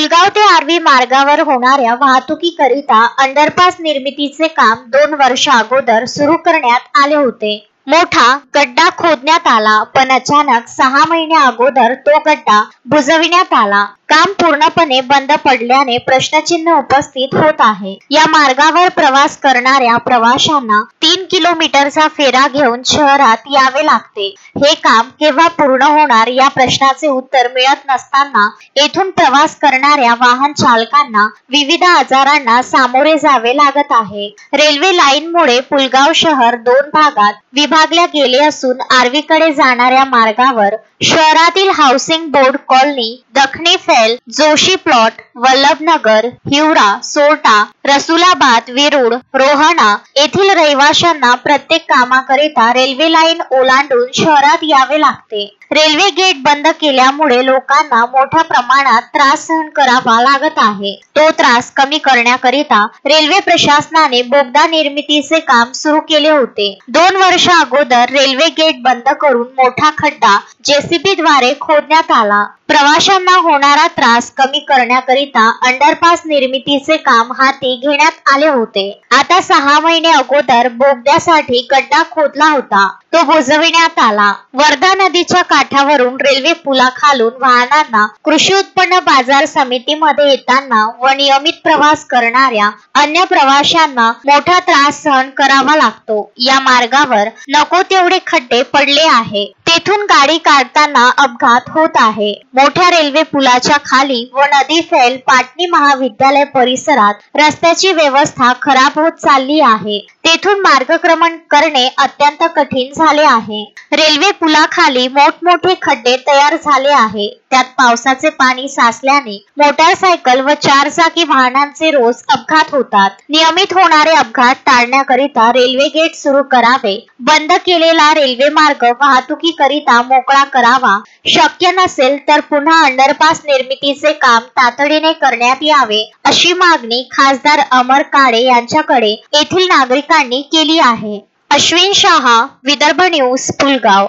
पुलगाव ते आर्वी मार्गावर होणाऱ्या वाहतुकीकरिता अंडरपास निर्मितीचे काम 2 वर्ष अगोदर सुरू करण्यात आले होते. मोठा गड्डा खोदण्यात आला, पण अचानक 6 महिने अगोदर तो गड्डा बुजविण्यात आला. काम पूर्णपणे बंद पडल्याने प्रश्नचिन्ह उपस्थित होत आहे. या मार्गावर प्रवास करणाऱ्या प्रवाशांना 3 किलोमीटरचा फेरा घेऊन शहरात यावे लागते. हे काम केव्हा पूर्ण होणार या प्रश्नाचे उत्तर मिळत नसताना येथून प्रवास करणाऱ्या वाहन चालकांना विविध आजारांना सामोरे जावे लागत आहे. रेल्वे लाईनमुळे पुलगाव शहर 2 भागात विभागले गेले असून आर्वीकडे जाणाऱ्या मार्गावर शहरातील हाऊसिंग बोर्ड कॉलनी, दखनी फैल, जोशी प्लॉट, वल्लभनगर, हिवरा, सोरटा, रसुलाबाद, विरुड, रोहाणा येथील रहिवाशांना प्रत्येक कामाकरिता रेल्वे लाईन ओलांडून शहरात यावे लागते. रेल्वे गेट बंद केल्यामुळे लोकांना मोठ्या प्रमाणात त्रास सहन करावा लागत आहे. तो त्रास कमी करण्याकरिता रेल्वे प्रशासनाने बोगदा निर्मितीचे काम सुरू केले होते. 2 वर्ष अगोदर रेल्वे गेट बंद करून मोठा खड्डा JCB द्वारे खोदण्यात आला. प्रवाशांना होणारा त्रास कमी करण्याकरिता अंडरपास निर्मितीचे काम हाती घेण्यात आले होते. आता 6 महिने अगोदर बोगद्यासाठी गड्डा खोदला होता, तो बुजविण्यात आला. वर्धा नदीच्या काठावरून रेल्वे पुलाखालून वाहनांना कृषी उत्पन्न बाजार समितीमध्ये येताना व नियमित प्रवास करणाऱ्या अन्य प्रवाशांना मोठा त्रास सहन करावा लागतो. या मार्गावर नको तेवढे खड्डे पडले आहे. तेथून गाडी काढताना अपघात होत आहे. मोठ्या रेल्वे पुलाच्या खाली व नदी फैल पाटणी महाविद्यालय परिसरात रस्त्याची व्यवस्था खराब होत चालली आहे. तेथून मार्गक्रमण करणे अत्यंत कठीण झाले आहे. रेल्वे पुलाखाली मोठमोठे खड्डे तयार झाले आहे. त्यात पावसाचे पाणी साचल्याने मोटारसायकल व 4 चाकी वाहनांचे रोज अपघात होतात. नियमित होणारे अपघात टाळण्याकरिता रेल्वे गेट सुरू करावे, बंद केलेला रेल्वे मार्ग वाहतुकीकरिता मोकळा करावा. शक्य नसेल तर पुन्हा अंडरपास निर्मितीचे काम तातडीने करण्यात यावे, अशी मागणी खासदार अमर काळे यांच्याकडे येथील नागरिकांनी केली आहे. अश्विन शहा, विदर्भ न्यूज, पुलगाव.